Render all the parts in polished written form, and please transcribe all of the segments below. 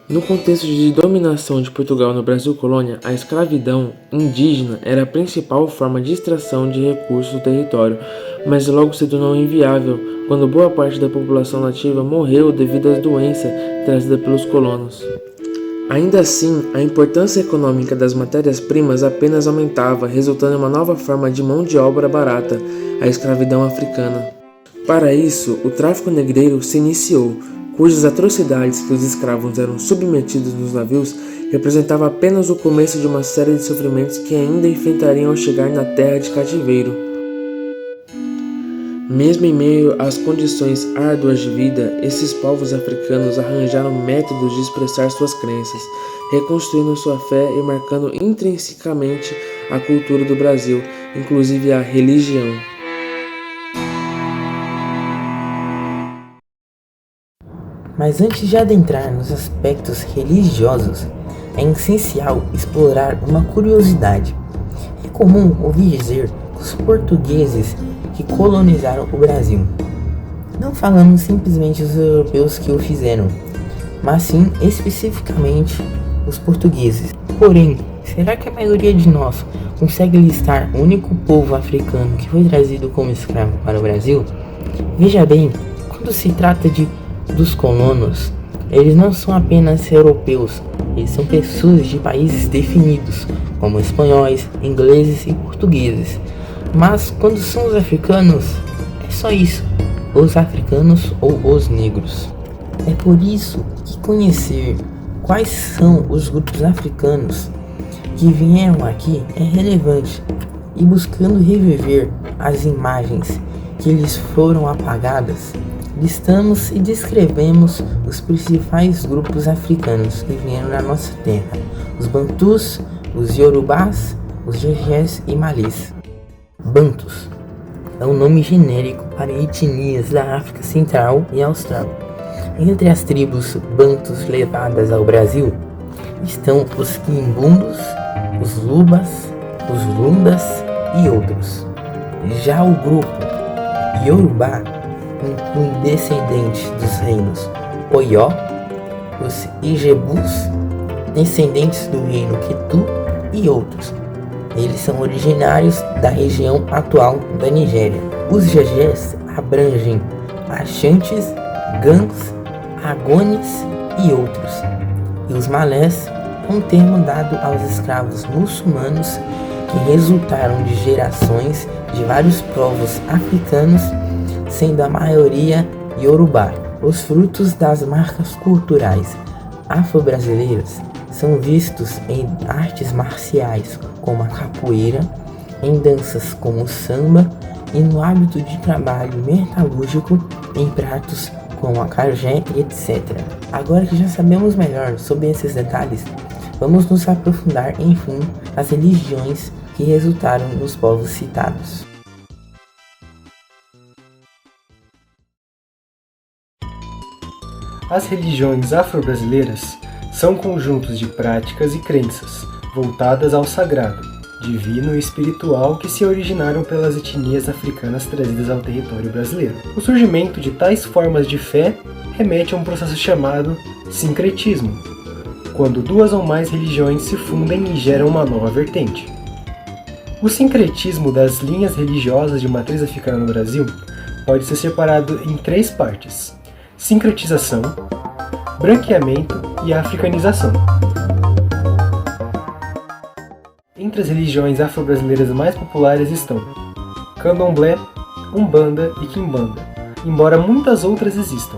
No contexto de dominação de Portugal no Brasil colônia, a escravidão indígena era a principal forma de extração de recursos do território, mas logo se tornou inviável quando boa parte da população nativa morreu devido às doenças trazidas pelos colonos. Ainda assim, a importância econômica das matérias-primas apenas aumentava, resultando em uma nova forma de mão de obra barata, a escravidão africana. Para isso, o tráfico negreiro se iniciou, cujas atrocidades que os escravos eram submetidos nos navios representava apenas o começo de uma série de sofrimentos que ainda enfrentariam ao chegar na terra de cativeiro. Mesmo em meio às condições árduas de vida, esses povos africanos arranjaram métodos de expressar suas crenças, reconstruindo sua fé e marcando intrinsecamente a cultura do Brasil, inclusive a religião. Mas antes de adentrar nos aspectos religiosos, é essencial explorar uma curiosidade. É comum ouvir dizer que os portugueses que colonizaram o Brasil. Não falamos simplesmente dos europeus que o fizeram, mas sim especificamente os portugueses. Porém, será que a maioria de nós consegue listar o único povo africano que foi trazido como escravo para o Brasil? Veja bem, quando se trata dos colonos, eles não são apenas europeus, eles são pessoas de países definidos, como espanhóis, ingleses e portugueses. Mas quando são os africanos, é só isso, os africanos ou os negros. É por isso que conhecer quais são os grupos africanos que vieram aqui é relevante, e buscando reviver as imagens que lhes foram apagadas, listamos e descrevemos os principais grupos africanos que vieram na nossa terra: os Bantus, os Yorubás, os Jejés e Malês. Bantus é um nome genérico para etnias da África Central e Austral. Entre as tribos Bantus levadas ao Brasil estão os Quimbundos, os Lubas, os Lundas e outros. Já o grupo Yorubá inclui descendentes dos reinos Oió, os Ijebus, descendentes do reino Ketu e outros. Eles são originários da região atual da Nigéria. Os Jejés abrangem Achantes, Gans, Agones e outros. E os Malés é um termo dado aos escravos muçulmanos que resultaram de gerações de vários povos africanos, sendo a maioria Yorubá. Os frutos das marcas culturais afro-brasileiras são vistos em artes marciais como a capoeira, em danças como o samba e no hábito de trabalho metalúrgico em pratos como acarajé e etc. Agora que já sabemos melhor sobre esses detalhes, vamos nos aprofundar, enfim, nas religiões que resultaram nos povos citados. As religiões afro-brasileiras são conjuntos de práticas e crenças voltadas ao sagrado, divino e espiritual que se originaram pelas etnias africanas trazidas ao território brasileiro. O surgimento de tais formas de fé remete a um processo chamado sincretismo, quando duas ou mais religiões se fundem e geram uma nova vertente. O sincretismo das linhas religiosas de matriz africana no Brasil pode ser separado em três partes: sincretização, branqueamento e africanização. Entre as religiões afro-brasileiras mais populares estão Candomblé, Umbanda e Quimbanda, embora muitas outras existam.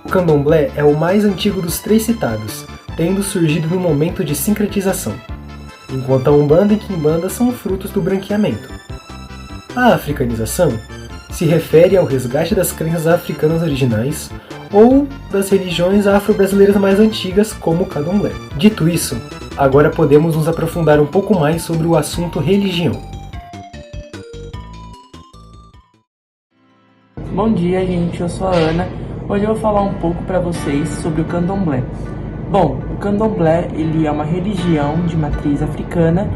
O Candomblé é o mais antigo dos três citados, tendo surgido no momento de sincretização, enquanto a Umbanda e Quimbanda são frutos do branqueamento. A africanização se refere ao resgate das crenças africanas originais ou das religiões afro-brasileiras mais antigas, como o Candomblé. Dito isso, agora podemos nos aprofundar um pouco mais sobre o assunto religião. Bom dia, gente, eu sou a Ana. Hoje eu vou falar um pouco para vocês sobre o Candomblé. Bom, o Candomblé ele é uma religião de matriz africana.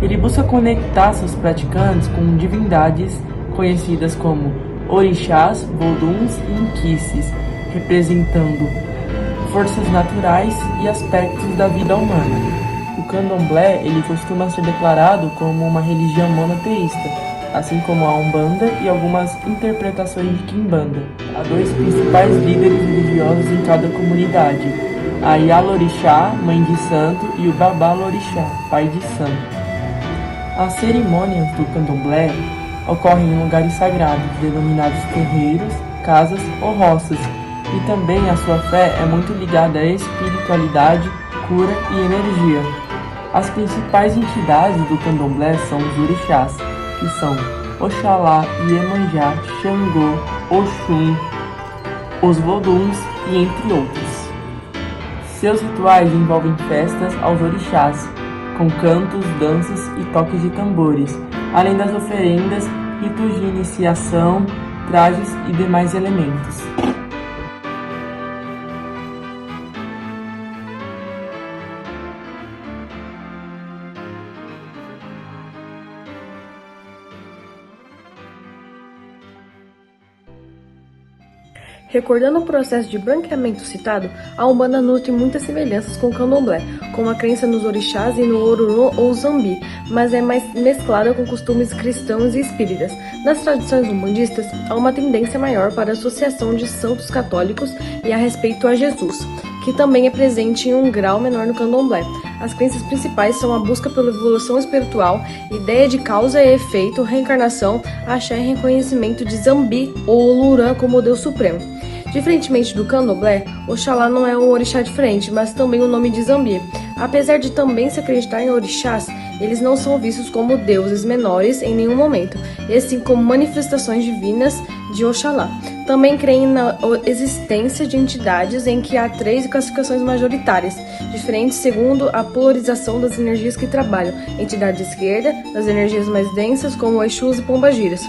Ele busca conectar seus praticantes com divindades conhecidas como orixás, voduns e inquices, representando forças naturais e aspectos da vida humana. O candomblé ele costuma ser declarado como uma religião monoteísta, assim como a Umbanda e algumas interpretações de Quimbanda. Há dois principais líderes religiosos em cada comunidade, a Yalorixá, mãe de santo, e o Babalorixá, pai de santo. As cerimônias do candomblé ocorrem em lugares sagrados, denominados terreiros, casas ou roças, e também a sua fé é muito ligada à espiritualidade, cura e energia. As principais entidades do candomblé são os orixás, que são Oxalá, Iemanjá, Xangô, Oxum, os Voduns e entre outros. Seus rituais envolvem festas aos orixás, com cantos, danças e toques de tambores, além das oferendas, ritos de iniciação, trajes e demais elementos. Recordando o processo de branqueamento citado, a Umbanda nutre muitas semelhanças com o Candomblé, como a crença nos orixás e no Ororô ou Zambi, mas é mais mesclada com costumes cristãos e espíritas. Nas tradições umbandistas, há uma tendência maior para a associação de santos católicos e a respeito a Jesus, que também é presente em um grau menor no Candomblé. As crenças principais são a busca pela evolução espiritual, ideia de causa e efeito, reencarnação, axé e reconhecimento de Zambi ou Olurã como Deus Supremo. Diferentemente do Candomblé, Oxalá não é um orixá diferente, mas também o nome de Zambi. Apesar de também se acreditar em orixás, eles não são vistos como deuses menores em nenhum momento, e sim como manifestações divinas de Oxalá. Também creem na existência de entidades em que há 3 classificações majoritárias, diferentes segundo a polarização das energias que trabalham: entidade de esquerda, das energias mais densas, como Exus e Pombagiras,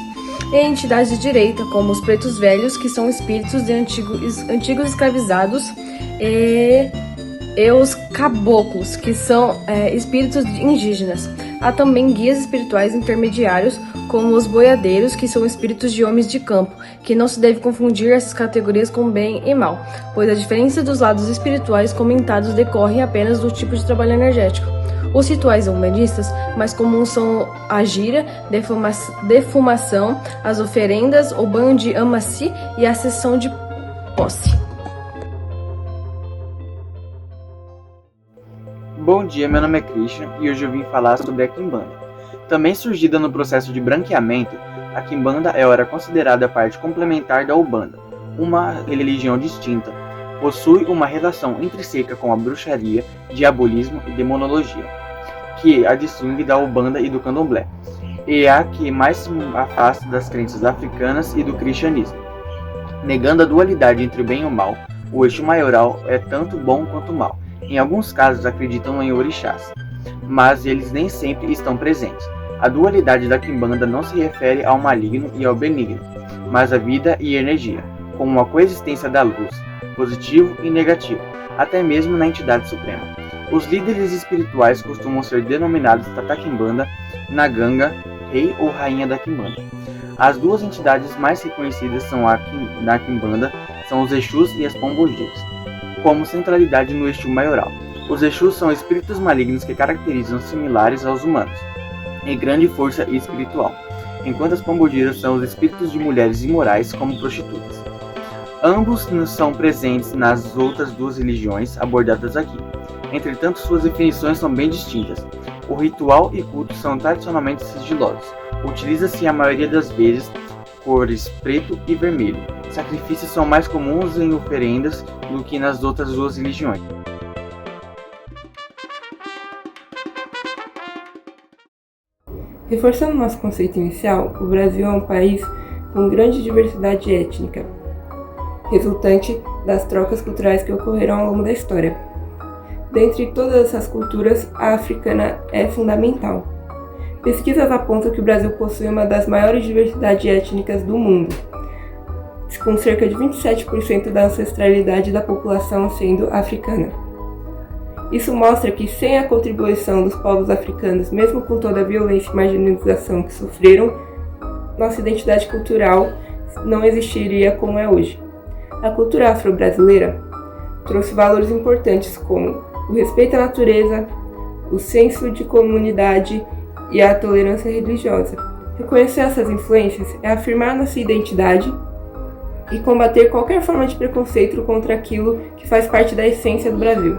e entidades de direita, como os pretos velhos, que são espíritos de antigos escravizados, e os caboclos, que são espíritos indígenas. Há também guias espirituais intermediários, como os boiadeiros, que são espíritos de homens de campo, que não se deve confundir essas categorias com bem e mal, pois a diferença dos lados espirituais comentados decorre apenas do tipo de trabalho energético. Os rituais umbandistas mais comuns são a gira, defumação, as oferendas, o banho de amaci e a sessão de posse. Bom dia, meu nome é Christian e hoje eu vim falar sobre a Quimbanda. Também surgida no processo de branqueamento, a Quimbanda é considerada parte complementar da Umbanda, uma religião distinta. Possui uma relação intrínseca com a bruxaria, diabolismo e demonologia, que a distingue da Umbanda e do Candomblé, e é a que mais se afasta das crenças africanas e do cristianismo. Negando a dualidade entre o bem e o mal, o Exu maioral é tanto bom quanto mal. Em alguns casos acreditam em orixás, mas eles nem sempre estão presentes. A dualidade da Quimbanda não se refere ao maligno e ao benigno, mas à vida e energia, como uma coexistência da luz, positivo e negativo, até mesmo na entidade suprema. Os líderes espirituais costumam ser denominados Tata Quimbanda, Naganga, Rei ou Rainha da Quimbanda. As duas entidades mais reconhecidas na Quimbanda são os Exus e as Pombogiras, como centralidade no Exu maioral. Os Exus são espíritos malignos que caracterizam similares aos humanos, em grande força espiritual, enquanto as Pombogiras são os espíritos de mulheres imorais como prostitutas. Ambos são presentes nas outras duas religiões abordadas aqui. Entretanto, suas definições são bem distintas. O ritual e culto são tradicionalmente sigilosos. Utiliza-se a maioria das vezes cores preto e vermelho. Sacrifícios são mais comuns em oferendas do que nas outras duas religiões. Reforçando nosso conceito inicial, o Brasil é um país com grande diversidade étnica, resultante das trocas culturais que ocorreram ao longo da história. Dentre todas essas culturas, a africana é fundamental. Pesquisas apontam que o Brasil possui uma das maiores diversidades étnicas do mundo, com cerca de 27% da ancestralidade da população sendo africana. Isso mostra que sem a contribuição dos povos africanos, mesmo com toda a violência e marginalização que sofreram, nossa identidade cultural não existiria como é hoje. A cultura afro-brasileira trouxe valores importantes como o respeito à natureza, o senso de comunidade e a tolerância religiosa. Reconhecer essas influências é afirmar nossa identidade e combater qualquer forma de preconceito contra aquilo que faz parte da essência do Brasil.